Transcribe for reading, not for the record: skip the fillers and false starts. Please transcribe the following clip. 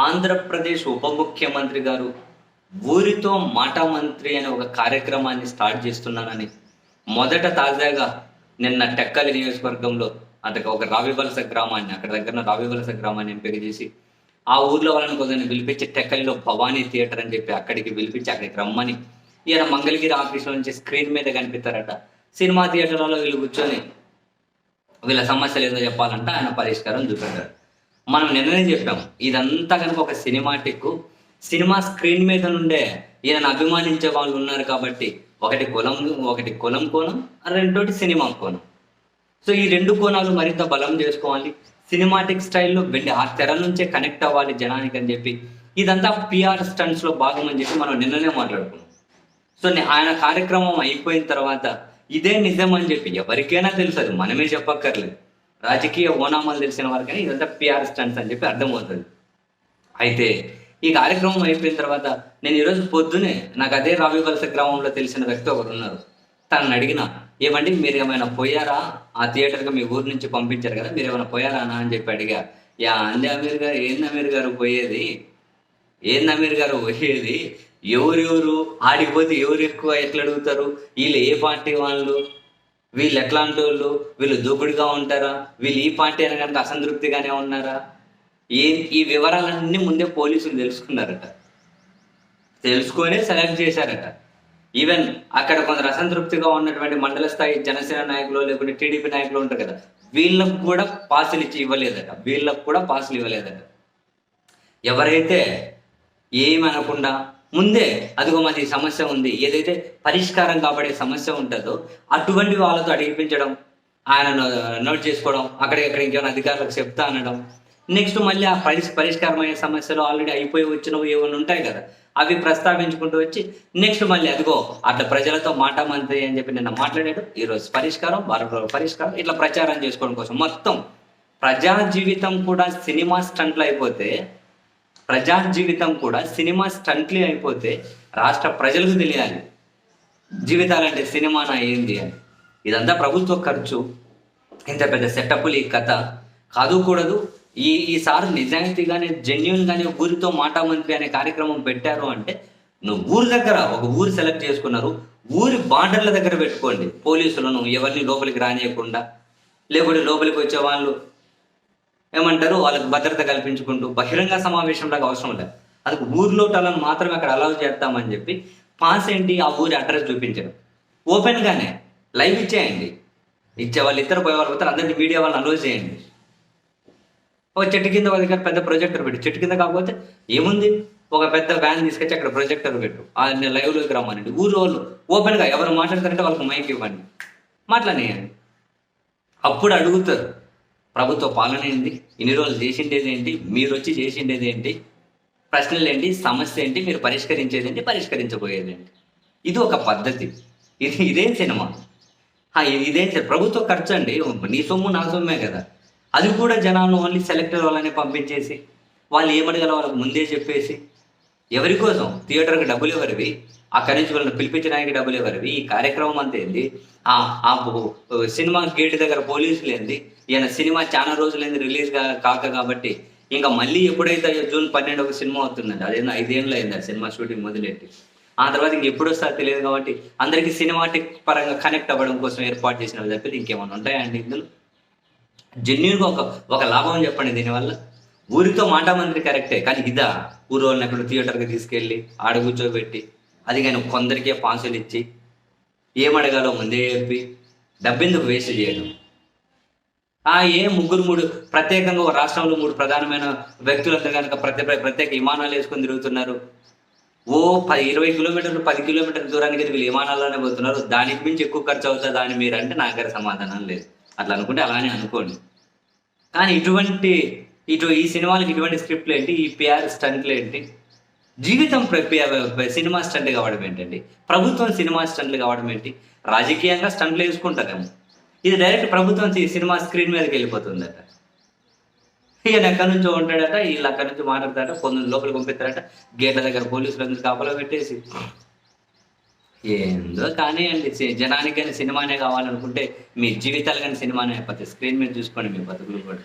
ఆంధ్రప్రదేశ్ ఉప ముఖ్యమంత్రి గారు ఊరితో మాట మంత్రి అనే ఒక కార్యక్రమాన్ని స్టార్ట్ చేస్తున్నానని తాజాగా నిన్న టెక్కలి నియోజకవర్గంలో అంటే ఒక రావివలస గ్రామాన్ని అక్కడ దగ్గర రావివలస గ్రామాన్ని ఎంపిక చేసి ఆ ఊర్లో వాళ్ళని కొందరిని పిలిపించి టెక్కలిలో భవానీ థియేటర్ అని చెప్పి అక్కడికి పిలిపించి అక్కడికి రమ్మని ఈయన మంగళగిరి ఆఫీసులో నుంచి స్క్రీన్ మీద కనిపిస్తారట. సినిమా థియేటర్లలో వీళ్ళు కూర్చొని వీళ్ళ సమస్యలు ఏదో చెప్పాలంటే ఆయన పరిష్కారం చూపెట్టారు. మనం నిన్ననే చెప్పాము, ఇదంతా కనుక ఒక సినిమా స్క్రీన్ మీద నుండే ఈయనను అభిమానించే వాళ్ళు ఉన్నారు కాబట్టి ఒకటి కులం కోణం, రెండోటి సినిమా కోణం. సో ఈ రెండు కోణాలు మరింత బలం చేసుకోవాలి, సినిమాటిక్ స్టైల్లో వెళ్ళి ఆ తెర నుంచే కనెక్ట్ అవ్వాలి జనానికి అని చెప్పి ఇదంతా పిఆర్ స్టంట్స్లో భాగం అని చెప్పి మనం నిన్ననే మాట్లాడుకున్నాం. సో ఆయన కార్యక్రమం అయిపోయిన తర్వాత ఇదే నిజం అని చెప్పి ఎవరికైనా తెలుసు, అది మనమే చెప్పక్కర్లేదు, రాజకీయ ఓనామాలు తెలిసిన వారికైనా ఇదంతా పిఆర్ స్టంట్స్ అని చెప్పి అర్థమవుతుంది. అయితే ఈ కార్యక్రమం అయిపోయిన తర్వాత నేను ఈరోజు పొద్దునే నాకు అదే రావివలస గ్రామంలో తెలిసిన వ్యక్తి ఒకరు ఉన్నారు. తనని అడిగిన, ఏమండి మీరు ఏమైనా పోయారా ఆ థియేటర్కి, మీ ఊరు నుంచి పంపించారు కదా, మీరు ఏమైనా పోయారా అని చెప్పి అడిగా. అంది అమీర్ గారు, ఏంది అమీర్ గారు పోయేది, ఎవరెవరు ఆడిపోతే ఎవరు ఎక్కువ ఎట్లా అడుగుతారు, వీళ్ళు ఏ పార్టీ వాళ్ళు, వీళ్ళు ఎట్లాంటి వాళ్ళు, వీళ్ళు దూకుడుగా ఉంటారా, వీళ్ళు ఈ పార్టీ అని కనుక అసంతృప్తిగానే ఉన్నారా, ఈ వివరాలన్నీ ముందే పోలీసులు తెలుసుకొని సెలెక్ట్ చేశారట. ఈవెన్ అక్కడ కొందరు అసంతృప్తిగా ఉన్నటువంటి మండల స్థాయి జనసేన నాయకులు లేకుంటే టీడీపీ నాయకులు ఉంటారు కదా, వీళ్ళకు కూడా పాసులు ఇవ్వలేదట. ఎవరైతే ఏమనకుండా ముందే అదిగో మాది సమస్య ఉంది, ఏదైతే పరిష్కారం కాబడే సమస్య ఉంటుందో అటువంటి వాళ్ళతో అడిగిపించడం, ఆయన నోట్ చేసుకోవడం, అక్కడిక్కడ ఇంకేమైనా అధికారులకు చెప్తా అనడం, నెక్స్ట్ మళ్ళీ ఆ పరిష్కారం అయ్యే సమస్యలు ఆల్రెడీ అయిపోయి వచ్చినవి ఏమైనా ఉంటాయి కదా, అవి ప్రస్తావించుకుంటూ వచ్చి నెక్స్ట్ మళ్ళీ అదిగో అట్లా ప్రజలతో మాట మంత్రి అని చెప్పి నిన్న మాట్లాడాడు, ఈరోజు పరిష్కారం, పరిష్కారం, ఇట్లా ప్రచారం చేసుకోవడం కోసం మొత్తం ప్రజా జీవితం కూడా సినిమా స్టంట్లు అయిపోతే రాష్ట్ర ప్రజలకు తెలియాలి జీవితాలంటే సినిమానా ఏంది అని. ఇదంతా ప్రభుత్వ ఖర్చు, ఇంత పెద్ద సెటప్లు ఈ కథ కాదుకూడదు. ఈసారి నిజాయితీగానే జెన్యున్గానే ఊరితో మాట మంత్రి అనే కార్యక్రమం పెట్టారు అంటే, నువ్వు ఊరి దగ్గర ఒక ఊరు సెలెక్ట్ చేసుకున్నారు, ఊరి బార్డర్ల దగ్గర పెట్టుకోండి పోలీసులను, ఎవరిని లోపలికి రానియకుండా, లేకపోతే లోపలికి వచ్చే వాళ్ళు ఏమంటారు వాళ్ళకి భద్రత కల్పించుకుంటూ బహిరంగ సమావేశంలాగా అవసరం లేదు, అది ఊర్లో వాళ్ళని మాత్రమే అక్కడ అలౌ చేస్తామని చెప్పి పాస్ ఏంటి ఆ ఊరి అడ్రస్ చూపించడం, ఓపెన్గానే లైవ్ ఇచ్చేయండి, ఇచ్చే వాళ్ళు ఇద్దరు పోయే వాళ్ళు పోతారు, అందరినీ మీడియా వాళ్ళని అలౌ చేయండి. ఒక చెట్టు కింద వాళ్ళ దగ్గర పెద్ద ప్రొజెక్టర్ పెట్టు, చెట్టు కింద కాకపోతే ఏముంది ఒక పెద్ద వ్యాన్ తీసుకొచ్చి అక్కడ ప్రొజెక్టర్ పెట్టు, లైవ్లోకి రమ్మనండి, ఊరు వాళ్ళు ఓపెన్గా ఎవరు మాట్లాడతారంటే వాళ్ళకి మైక్ ఇవ్వండి, మాట్లాడేయండి. అప్పుడు అడుగుతారు ప్రభుత్వ పాలన ఏంటి, ఇన్ని రోజులు చేసిండేది ఏంటి, మీరు వచ్చి చేసిండేది ఏంటి, ప్రశ్నలు ఏంటి, సమస్య ఏంటి, మీరు పరిష్కరించేది ఏంటి, పరిష్కరించబోయేది ఏంటి. ఇది ఒక పద్ధతి. ఇదేం సినిమా, ఇదేం ప్రభుత్వ ఖర్చు అండి, నీ సొమ్ము నా సొమ్మే కదా. అది కూడా జనాలను ఓన్లీ సెలెక్టర్ వాళ్ళని పంపించేసి వాళ్ళు ఏమడగల వాళ్ళకి ముందే చెప్పేసి, ఎవరి కోసం థియేటర్కి డబ్బులు ఎవరివి, అక్కడి నుంచి వాళ్ళని పిలిపించడానికి డబ్బులు ఎవరివి, ఈ కార్యక్రమం అంతా ఏంది, ఆ సినిమా గేట్ దగ్గర పోలీసులు ఏంది, ఈయన సినిమా చాలా రోజులైంది రిలీజ్ కాక కాబట్టి ఇంకా మళ్ళీ ఎప్పుడైతే జూన్ 12 ఒక సినిమా అవుతుందండి, అదేందో 5 ఏళ్ళు అయింది ఆ సినిమా షూటింగ్ మొదలెట్టి, ఆ తర్వాత ఇంకెప్పుడు వస్తారో తెలియదు కాబట్టి అందరికీ సినిమాటిక్ పరంగా కనెక్ట్ అవ్వడం కోసం ఏర్పాటు చేసిన తప్పితే ఇంకేమైనా ఉంటాయండి ఇందులో? జెన్యున్గా ఒక లాభం చెప్పండి దీనివల్ల. ఊరితో మాట మంత్రి కరెక్టే, కానీ ఇదా ఊరు వాళ్ళని అక్కడ థియేటర్కి తీసుకెళ్ళి ఆడ కూర్చోబెట్టి అది కానీ కొందరికే పాసులు ఇచ్చి ఏమడగాలో ముందే చెప్పి డబ్బెందుకు వేస్ట్ చేయడం. మూడు ప్రత్యేకంగా ఒక రాష్ట్రంలో 3 ప్రధానమైన వ్యక్తులంతా కనుక ప్రత్యేక విమానాలు వేసుకొని తిరుగుతున్నారు, 20 కిలోమీటర్లు 10 కిలోమీటర్ల దూరానికి వీళ్ళు విమానాల్లోనే పోతున్నారు, దానికి మించి ఎక్కువ ఖర్చు అవుతుందా అని మీరు అంటే నా దగ్గర సమాధానం లేదు. అట్లా అనుకుంటే అలానే అనుకోండి, కానీ ఈ సినిమాలకు ఇటువంటి స్క్రిప్ట్లు ఏంటి, ఈ పిఆర్ స్టంట్లు ఏంటి, జీవితం సినిమా స్టంట్ కావడం ఏంటండి, ప్రభుత్వం సినిమా స్టంట్లు కావడం ఏంటి, రాజకీయంగా స్టంట్లు వేసుకుంటారేమో, ఇది డైరెక్ట్ ప్రభుత్వం సినిమా స్క్రీన్ మీదకి వెళ్ళిపోతుందట. ఇక ఎక్కడి నుంచో ఉంటాడట, వీళ్ళు అక్కడి నుంచి మాట్లాడతారట, కొందరు లోపలికి పంపిస్తారట, గేట్ల దగ్గర పోలీసులందరూ కాపలా పెట్టేసి. ఏందో కానీ అండి, జనానికి కానీ సినిమానే కావాలనుకుంటే మీ జీవితాలు కానీ సినిమానే అయిపోతాయి. స్క్రీన్ మీద చూసుకోండి మీ బతుకులు కూడా.